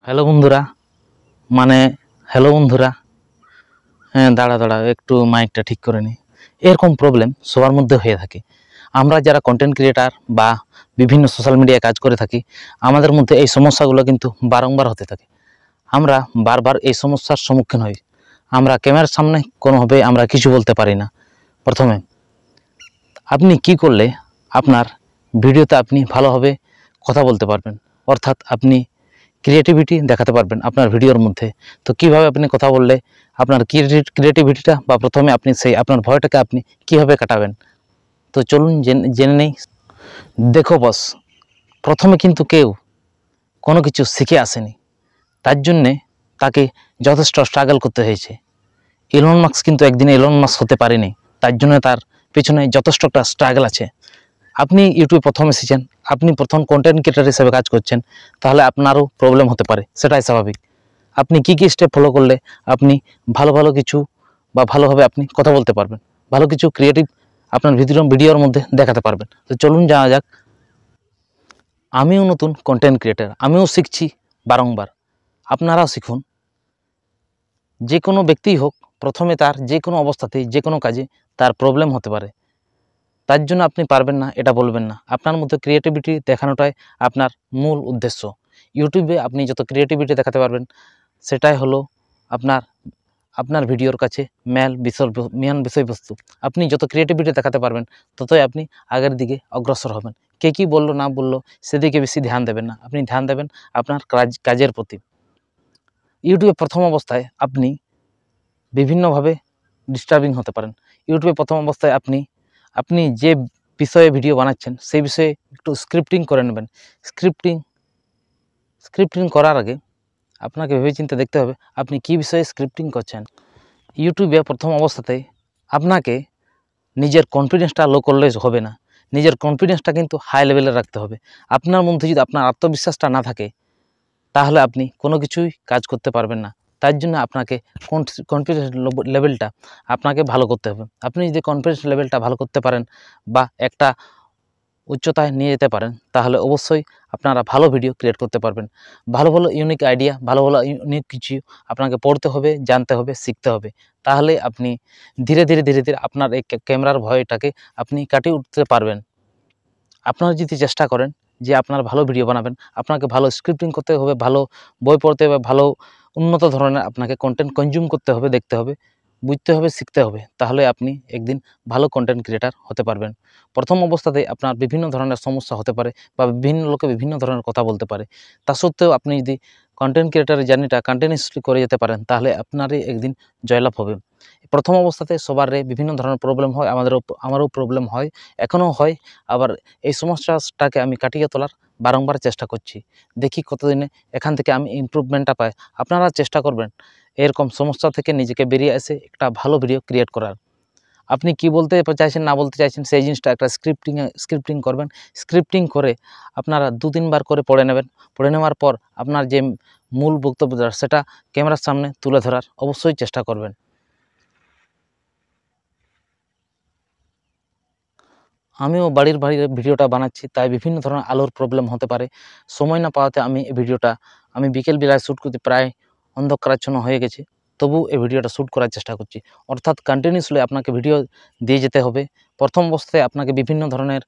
Hello বন্ধুরা, hello বন্ধুরা। হ্যাঁ, দাঁড়া একটু মাইকটা ঠিক করে নি। এরকম প্রবলেম সবার মধ্যে হয়ে থাকে। আমরা যারা কন্টেন্ট ক্রিয়েটার বা বিভিন্ন সোশ্যাল মিডিয়ায় কাজ করে থাকি, আমাদের মধ্যে এই সমস্যাগুলো কিন্তু বারংবার হতে থাকে। আমরা বারবার এই সমস্যার সম্মুখীন হই। আমরা ক্যামেরার সামনে কোনোভাবে আমরা কিছু বলতে পারি না। প্রথমে আপনি কি করলে আপনার ভিডিওতে আপনি ভালোভাবে কথা বলতে পারবেন, অর্থাৎ আপনি ক্রিয়েটিভিটি দেখাতে পারবেন আপনার ভিডিওর মধ্যে। তো কিভাবে আপনি কথা বললে আপনার ক্রিয়েটিভিটিটা বা প্রথমে আপনি সেই আপনার ভয়টাকে আপনি কিভাবে কাটাবেন, তো চলুন জেনে নেই। দেখো বস, প্রথমে কিন্তু কেউ কোনো কিছু শিখে আসেনি, তার জন্যে তাকে যথেষ্ট স্ট্রাগল করতে হয়েছে। ইলন মাস্ক কিন্তু একদিনে ইলন মাস্ক হতে পারেনি, তার জন্য তার পেছনে যথেষ্ট একটা স্ট্রাগল আছে। আপনি ইউটিউবে প্রথম এসেছেন, আপনি প্রথম কন্টেন্ট ক্রিয়েটার হিসেবে কাজ করছেন, তাহলে আপনারও প্রবলেম হতে পারে, সেটাই স্বাভাবিক। আপনি কি স্টেপ ফলো করলে আপনি ভালো কিছু বা ভালোভাবে আপনি কথা বলতে পারবেন, ভালো কিছু ক্রিয়েটিভ আপনার ভিডিওর মধ্যে দেখাতে পারবেন। তো চলুন যাওয়া যাক। আমিও নতুন কন্টেন্ট ক্রিয়েটার, আমিও শিখছি বারংবার। আপনারাও শিখুন। যে কোনো ব্যক্তিই হোক, প্রথমে তার যে কোনো অবস্থাতেই যে কোনো কাজে তার প্রবলেম হতে পারে। তার জন্য আপনি পারবেন না এটা বলবেন না। আপনার মধ্যে ক্রিয়েটিভিটি দেখানোটাই আপনার মূল উদ্দেশ্য। ইউটিউবে আপনি যত ক্রিয়েটিভিটি দেখাতে পারবেন, সেটাই হলো আপনার ভিডিওর কাছে মেন বিষয়বস্তু। আপনি যত ক্রিয়েটিভিটি দেখাতে পারবেন, ততই আপনি আগের দিকে অগ্রসর হবেন। কে কী বললো না বললো সেদিকে বেশি ধ্যান দেবেন না, আপনি ধ্যান দেবেন আপনার কাজের প্রতি। ইউটিউবে প্রথম অবস্থায় আপনি বিভিন্নভাবে ডিস্টার্বিং হতে পারেন। ইউটিউবে প্রথম অবস্থায় আপনি যে বিষয়ে ভিডিও বানাচ্ছেন সেই বিষয়ে একটু স্ক্রিপ্টিং করে নেবেন। স্ক্রিপ্টিং করার আগে আপনাকে ভেবেচিন্তে দেখতে হবে আপনি কী বিষয়ে স্ক্রিপ্টিং করছেন। ইউটিউবে প্রথম অবস্থাতেই আপনাকে নিজের কনফিডেন্সটা লো করলে হবে না, নিজের কনফিডেন্সটা কিন্তু হাই লেভেলে রাখতে হবে। আপনার মধ্যে যদি আপনার আত্মবিশ্বাসটা না থাকে, তাহলে আপনি কোনো কিছুই কাজ করতে পারবেন না। তার জন্য আপনাকে কনফিডেন্স লেভেলটা আপনাকে ভালো করতে হবে। আপনি যদি কনফিডেন্স লেভেলটা ভালো করতে পারেন বা একটা উচ্চতায় নিয়ে যেতে পারেন, তাহলে অবশ্যই আপনারা ভালো ভিডিও ক্রিয়েট করতে পারবেন। ভালো ইউনিক আইডিয়া, ভালো ইউনিক কিছু আপনাকে পড়তে হবে, জানতে হবে, শিখতে হবে। তাহলে আপনি ধীরে ধীরে আপনার এই ক্যামেরার ভয়টাকে আপনি কাটিয়ে উঠতে পারবেন। আপনারা যদি চেষ্টা করেন যে আপনার ভালো ভিডিও বানাবেন, আপনাকে ভালো স্ক্রিপ্টিং করতে হবে, ভালো বই পড়তে হবে, ভালো উন্নত ধরনের আপনাকে কন্টেন্ট কনজিউম করতে হবে, দেখতে হবে, বুঝতে হবে, শিখতে হবে। তাহলে আপনি একদিন ভালো কন্টেন্ট ক্রিয়েটার হতে পারবেন। প্রথম অবস্থাতে আপনার বিভিন্ন ধরনের সমস্যা হতে পারে বা বিভিন্ন লোকে বিভিন্ন ধরনের কথা বলতে পারে। তা সত্ত্বেও আপনি যদি কন্টেন্ট ক্রিয়েটারের জার্নিটা কন্টিনিউয়াসলি করে যেতে পারেন, তাহলে আপনারই একদিন জয়লাভ হবে। প্রথম অবস্থাতে সবারই বিভিন্ন ধরনের প্রবলেম হয়, আমারও প্রবলেম হয়, এখনও হয়। আবার এই সমস্যাটাকে আমি কাটিয়ে তোলার বারংবার চেষ্টা করছি। দেখি কতদিনে এখান থেকে আমি ইমপ্রুভমেন্টটা পাই। আপনারা চেষ্টা করবেন এরকম সমস্যা থেকে নিজেকে বেরিয়ে এসে একটা ভালো ভিডিও ক্রিয়েট করার। আপনি কি বলতে চাইছেন না বলতে চাইছেন সেই জিনিসটা একটা স্ক্রিপ্টিং করবেন। স্ক্রিপ্টিং করে আপনারা 2-3 বার করে পড়ে নেবেন। পড়ে নেওয়ার পর আপনার যে মূল বক্তব্যটা সেটা ক্যামেরার সামনে তুলে ধরার অবশ্যই চেষ্টা করবেন। আমিও বাড়ির ভিডিওটা বানাচ্ছি, তাই বিভিন্ন ধরনের আলোর প্রবলেম হতে পারে। সময় না পাওয়াতে আমি এই ভিডিওটা বিকেলবেলায় শ্যুট করতে প্রায় অন্ধকারাচ্ছন্ন হয়ে গেছে। তবু এই ভিডিওটা শ্যুট করার চেষ্টা করছি। অর্থাৎ কন্টিনিউয়াসলি আপনাকে ভিডিও দিয়ে যেতে হবে। প্রথম অবস্থায় আপনাকে বিভিন্ন ধরনের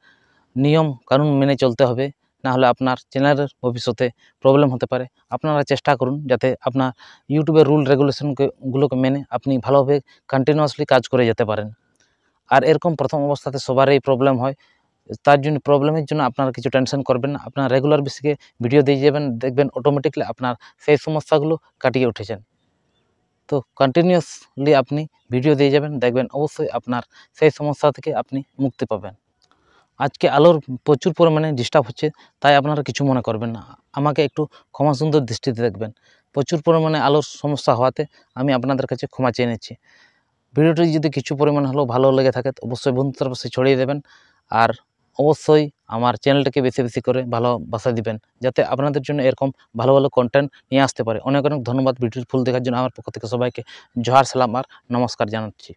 নিয়ম কানুন মেনে চলতে হবে, না হলে আপনার চ্যানেলের ভবিষ্যতে প্রবলেম হতে পারে। আপনারা চেষ্টা করুন যাতে আপনার ইউটিউবের রুল রেগুলেশনগুলোকে মেনে আপনি ভালোভাবে কন্টিনিউয়াসলি কাজ করে যেতে পারেন। আর এরকম প্রথম অবস্থাতে সবারই প্রবলেম হয়। তার জন্য প্রবলেমের জন্য আপনারা কিছু টেনশন করবেন না। আপনারা রেগুলার বেসিসে ভিডিও দিয়ে যাবেন, দেখবেন অটোমেটিকলি আপনার সেই সমস্যাগুলো কাটিয়ে উঠেছেন। তো কন্টিনিউয়াসলি আপনি ভিডিও দিয়ে যাবেন, দেখবেন অবশ্যই আপনার সেই সমস্যা থেকে আপনি মুক্তি পাবেন। আজকে আলোর প্রচুর পরিমাণে ডিস্টার্ব হচ্ছে, তাই আপনারা কিছু মনে করবেন না। আমাকে একটু ক্ষমা সুন্দর দৃষ্টিতে দেখবেন। প্রচুর পরিমাণে আলোর সমস্যা হওয়াতে আমি আপনাদের কাছে ক্ষমা চেয়ে নিচ্ছি। ভিডিওটি যদি কিছু পরিমাণ হলেও ভালো লেগে থাকে, তো অবশ্যই বন্ধুদের পাশে ছড়িয়ে দেবেন। আর অবশ্যই আমার চ্যানেলটাকে বেশি করে ভালোবাসা দিবেন, যাতে আপনাদের জন্য এরকম ভালো কন্টেন্ট নিয়ে আসতে পারে। অনেক ধন্যবাদ ভিডিওটি ফুল দেখার জন্য। আমার পক্ষ থেকে সবাইকে জোহার, সালাম আর নমস্কার জানাচ্ছি।